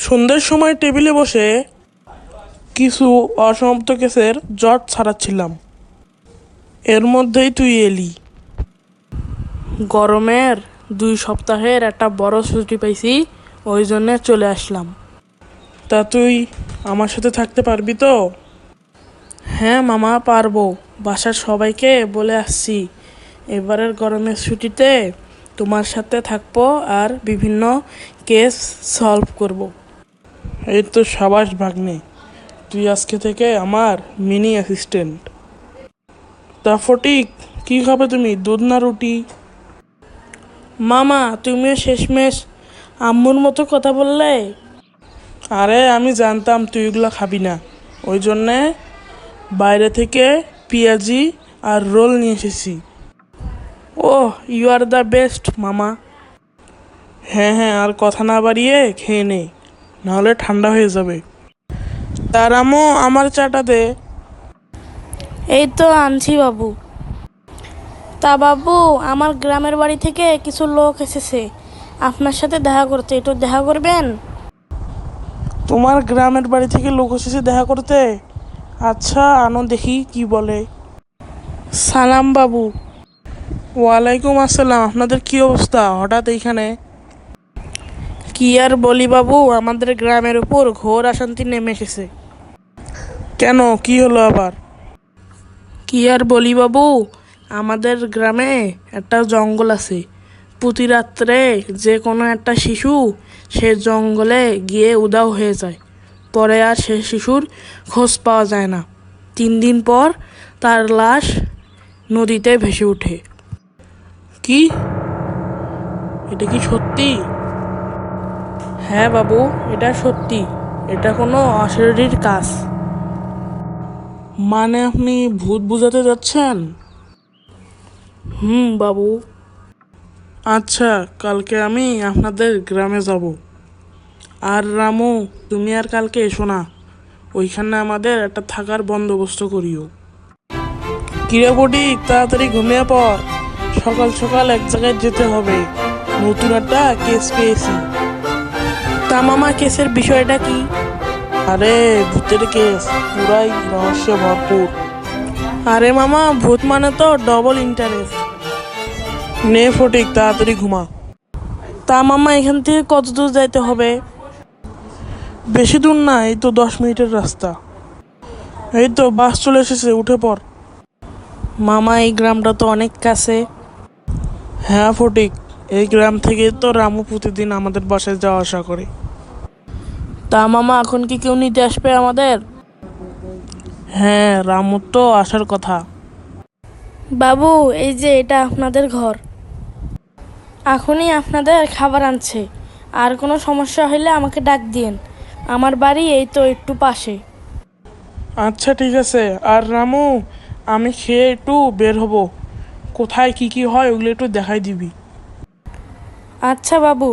সন্ধ্যের সময় টেবিলে বসে কিছু অসমাপ্ত কেসের জট ছাড়াচ্ছিলাম। এর মধ্যেই তুই এলি। গরমের 2 সপ্তাহের একটা বড় ছুটি পাইছি, ওই জন্যে চলে আসলাম। তা তুই আমার সাথে থাকতে পারবি তো? হ্যাঁ মামা, পারবো। বাসার সবাইকে বলে আসছি এবারের গরমের ছুটিতে তোমার সাথে থাকবো আর বিভিন্ন কেস সলভ করব। এই তো সাবাস ভাগ্নে, তুই আজকে থেকে আমার মিনি অ্যাসিস্ট্যান্ট। তা ফটিক, কি খাবে তুমি, দুধ না রুটি? মামা, তুমিও শেষমেশ আম্মুর মতো কথা বললে। আরে আমি জানতাম তুই এগুলো খাবি না, ওই জন্যে বাইরে থেকে পেঁয়াজি আর রোল নিয়ে এসেছি। ওহ, ইউ আর দ্য বেস্ট মামা। হ্যাঁ হ্যাঁ, আর কথা না বাড়িয়ে খেয়ে নে, নাহলে ঠান্ডা হয়ে যাবে। তার আমও আমার চাটা দে। এই তো আনছি বাবু। তা বাবু, আমার গ্রামের বাড়ি থেকে কিছু লোক এসেছে আপনার সাথে দেখা করতে, একটু দেখা করবেন? তোমার গ্রামের বাড়ি থেকে লোক এসেছে দেখা করতে? আচ্ছা, আনো দেখি কি বলে। সালাম বাবু। ওয়ালাইকুম আসসালাম। আপনাদের কি অবস্থা হঠাৎ এইখানে? কি আর বলি বাবু, আমাদের গ্রামের উপর ঘোর অশান্তি নেমে এসেছে। কেন, কি হলো আবার? কি আর বলি বাবু, আমাদের গ্রামে একটা জঙ্গল আছে। প্রতি রাত্রে যে কোনো একটা শিশু সে জঙ্গলে গিয়ে উধাও হয়ে যায়। পরে আর সে শিশুর খোঁজ পাওয়া যায় না। 3 দিন পর তার লাশ নদীতে ভেসে ওঠে। কি, এটা কি সত্যি? হ্যাঁ বাবু, এটা সত্যি। এটা কোনো অশরীরীর কাজ। মানে আপনি ভূত বুঝাতে যাচ্ছেন? বাবু। আচ্ছা, কালকে আমি আপনাদের গ্রামে যাব। আর রামু, তুমি আর কালকে এসো না, ওইখানে আমাদের একটা থাকার বন্দোবস্ত করিও। কিরে ফটিক, তাড়াতাড়ি ঘুমিয়ে পড়, সকাল সকাল এক জায়গায় যেতে হবে, নতুন একটা কেস পেয়েছি। তা মামা, কেসের বিষয়টা কি? আরে ভূতের কেস, পুরাই রহস্যে ভরপুর। আরে মামা, ভূত মানে তো ডবল ইন্টারেস্ট। নে ফটিক, তাড়াতাড়ি ঘুমা। তা মামা, এখান থেকে কত দূর যাইতে হবে? বেশি দূর না, এই তো 10 মিনিটের রাস্তা। এই তো বাস চলে এসেছে, উঠে পড়। মামা, এই গ্রামটা তো অনেক কাছে। হ্যাঁ ফটিক, এই গ্রাম থেকে তো রামু প্রতিদিন আমাদের বাসায় যাওয়া আসা করে। তা মামা, এখন কি কেউ নিতে আসবে আমাদের? হ্যাঁ, রামুর তো আসার কথা। বাবু, এই যে এটা আপনাদের ঘর। এখনই আপনাদের খাবার আনছে। আর কোনো সমস্যা হলে আমাকে ডাক দিয়েন। আমার বাড়ি এই তো একটু পাশে। আচ্ছা ঠিক আছে। আর রামু, আমি খেয়ে একটু বের হব, কোথায় কি কি হয় ওগুলো একটু দেখাই দিবি। আচ্ছা বাবু,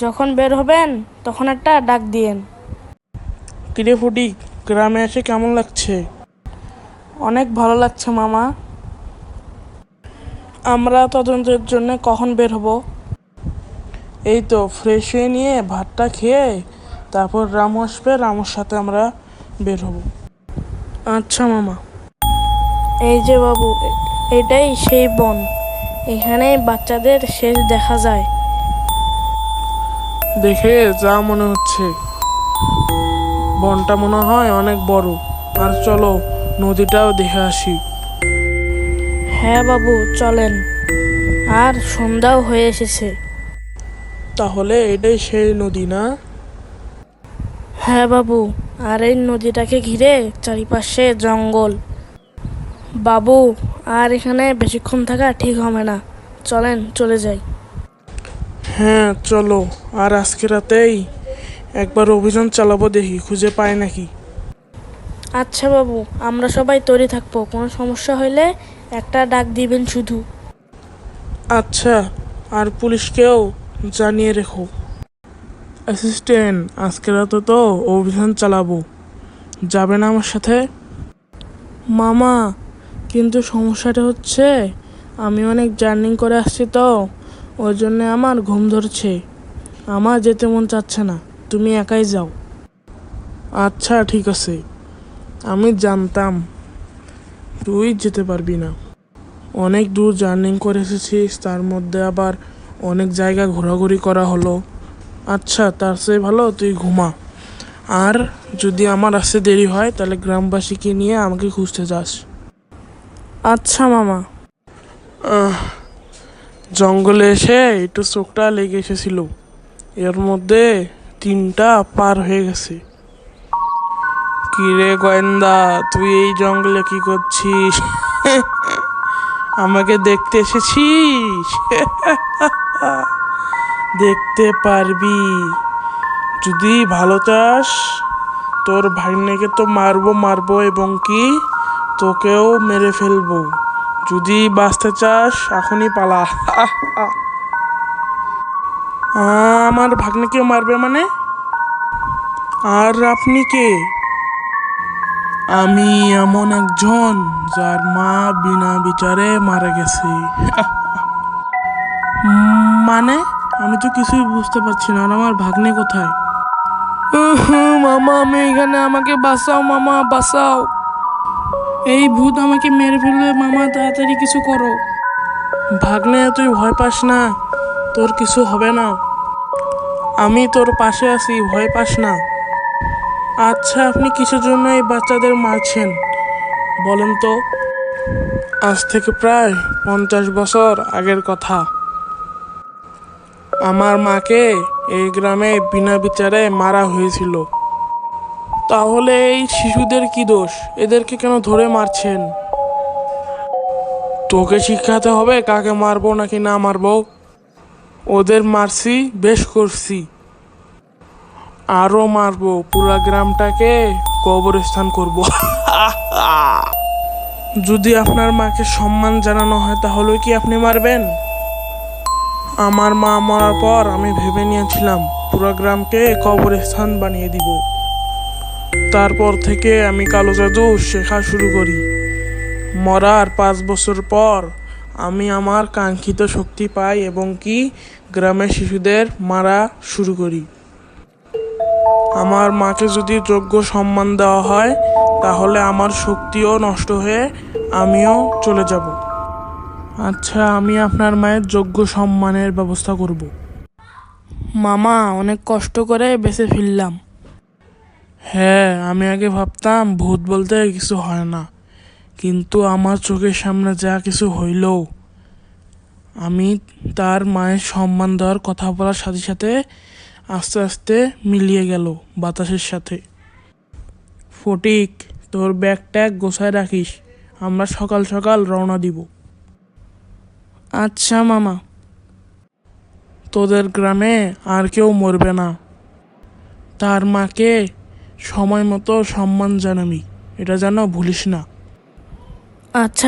যখন বের হবেন তখন একটা ডাক দিয়েন। কিরে ফটিক, গ্রামে এসে কেমন লাগছে? অনেক ভালো লাগছে মামা। আমরা তদন্তের জন্য কখন বের হব? এই তো ফ্রেশ হয়ে নিয়ে ভাতটা খেয়ে তারপর রামু আসবে, রামুর সাথে আমরা বের হব। আচ্ছা মামা। এই যে বাবু, এটাই সেই বন। এখানে বাচ্চাদের শেষ দেখা যায়। দেখে যা মনে হচ্ছে, বনটা মনে হয় অনেক বড়। আর চলো, নদীটাও দেখে আসি। হ্যাঁ বাবু, চলেন। আর সন্ধ্যাও হয়ে এসেছে। তাহলে এটাই সেই নদী না? হ্যাঁ বাবু, আর এই নদীটাকে ঘিরে চারিপাশে জঙ্গল। বাবু, আর এখানে বেশিক্ষণ থাকা ঠিক হবে না, চলেন চলে যাই। হ্যাঁ চলো, আর আজকে রাতেই একবার অভিযান চালাবো, দেখি খুঁজে পাই নাকি। আচ্ছা বাবু, আমরা সবাই তৈরি থাকবো, কোনো সমস্যা হলে একটা ডাক দিবেন শুধু। আচ্ছা, আর পুলিশকেও জানিয়ে রেখো। অ্যাসিস্ট্যান্ট, আজকে রাতে তো অভিযান চালাবো, যাবে না আমার সাথে? মামা, কিন্তু সমস্যাটা হচ্ছে আমি অনেক জার্নি করে আসছি তো, ওই জন্য আমার ঘুম ধরছে, আমার যেতে মন চাচ্ছে না। তুমি একাই যাও। আচ্ছা ঠিক আছে, আমি জানতাম তুই যেতে পারবি না। অনেক দূর জার্নি করে এসেছিস, তার মধ্যে আবার অনেক জায়গা ঘোরাঘুরি করা হলো। আচ্ছা, তার চেয়ে ভালো তুই ঘুমা। আর যদি আমার আসতে দেরি হয় তাহলে গ্রামবাসীকে নিয়ে আমাকে খুঁজতে যাস। আচ্ছা মামা। জঙ্গলে এসে একটু চোখটা লেগে এসেছিল, এর মধ্যে 3টা পার হয়ে গেছে। কিরে গোয়েন্দা, তুই এই জঙ্গলে কি করছিস? আমাকে দেখতে এসেছিস? দেখতে পারবি, যদি ভালো চাস তোর ভাগ্নেকে তো মারবো মারবো এবং কি তোকেও মেরে ফেলবো। যদি বাঁচতে চাস এখনই পালা। আমার ভাগ্নেকে মারবে মানে? আর আপনি কে? আমি এমন একজন যার মা বিনা বিচারে মারা গেছে। মানে আমি তো কিছুই বুঝতে পারছি না। আর আমার ভাগ্নে কোথায়? মামা আমি এখানে, আমাকে বাঁচাও মামা, বাঁচাও। এই ভূত আমাকে মেরে ফেলবে মামা, তাড়াতাড়ি কিছু করো। ভাগ্নে তুই ভয় পাস না, তোর কিছু হবে না। আমি তোর পাশে আছি, ভয় পাস না। আচ্ছা, আপনি কিসের জন্য এই বাচ্চাদের মারছেন বলেন তো? আজ থেকে প্রায় 50 বছর আগের কথা। আমার মাকে এই গ্রামে বিনা বিচারে মারা হয়েছিল। তাহলে এই শিশুদের কি দোষ? এদেরকে কেন ধরে মারছেন? তোকে শিখাতে হবে কাকে মারবো নাকি না মারবো। ওদের মারছি, বেশ করছি, আরো মারবো, পুরা গ্রামটাকে কবরস্থান করব। যদি আপনার মাকে সম্মান জানানো হয় তাহলে কি আপনি মারবেন? আমার মা মরার পর আমি ভেবে নিয়েছিলাম পুরো গ্রামকে কবরস্থান বানিয়ে দিব। তারপর থেকে আমি কালো জাদু শেখা শুরু করি। মরার 5 বছর পর আমি আমার কাঙ্ক্ষিত শক্তি পাই এবং কি গ্রামের শিশুদের মারা শুরু করি। আমার মাকে যদি যোগ্য সম্মান দেওয়া হয় তাহলে আমার শক্তিও নষ্ট হয়ে আমিও চলে যাব। আচ্ছা, আমি আপনার মায়ের যোগ্য সম্মানের ব্যবস্থা করব। মামা, অনেক কষ্ট করে বেঁচে ফিরলাম। হ্যাঁ, আমি আগে ভাবতাম ভূত বলতে কিছু হয় না, কিন্তু আমার চোখের সামনে যা কিছু হইল, আমি তার মায়ের সম্মান দেওয়ার কথা বলার সাথে সাথে আস্তে আস্তে মিলিয়ে গেল বাতাসের সাথে। ফটিক, তোর ব্যাগ ট্যাগ গোছায় রাখিস, আমরা সকাল সকাল রওনা দিব। আচ্ছা মামা। তোদের গ্রামে আর কেউ মরবে না। তার মাকে সময় মতো সম্মান জানাবি, এটা যেন ভুলিস না। আচ্ছা।